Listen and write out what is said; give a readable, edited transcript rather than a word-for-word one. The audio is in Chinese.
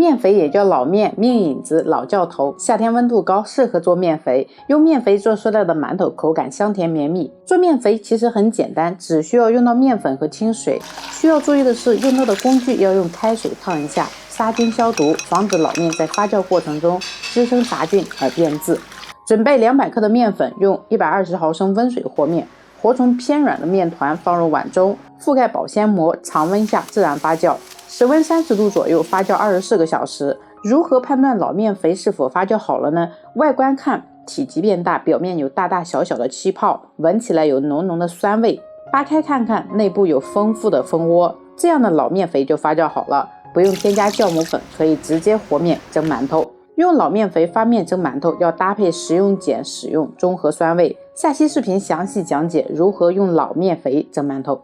面肥也叫老面、面引子、老教头，夏天温度高，适合做面肥。用面肥做出来的馒头口感香甜绵密。做面肥其实很简单，只需要用到面粉和清水。需要注意的是，用到的工具要用开水烫一下，杀菌消毒，防止老面在发酵过程中滋生杂菌而变质。准备200克的面粉，用120毫升温水和面，和成偏软的面团放入碗中，覆盖保鲜膜，常温下自然发酵。室温30度左右发酵24个小时。如何判断老面肥是否发酵好了呢？外观看体积变大，表面有大大小小的气泡，闻起来有浓浓的酸味。扒开看看，内部有丰富的蜂窝，这样的老面肥就发酵好了，不用添加酵母粉，可以直接和面蒸馒头。用老面肥发面蒸馒头要搭配食用碱使用，中和酸味。下期视频详细讲解如何用老面肥蒸馒头。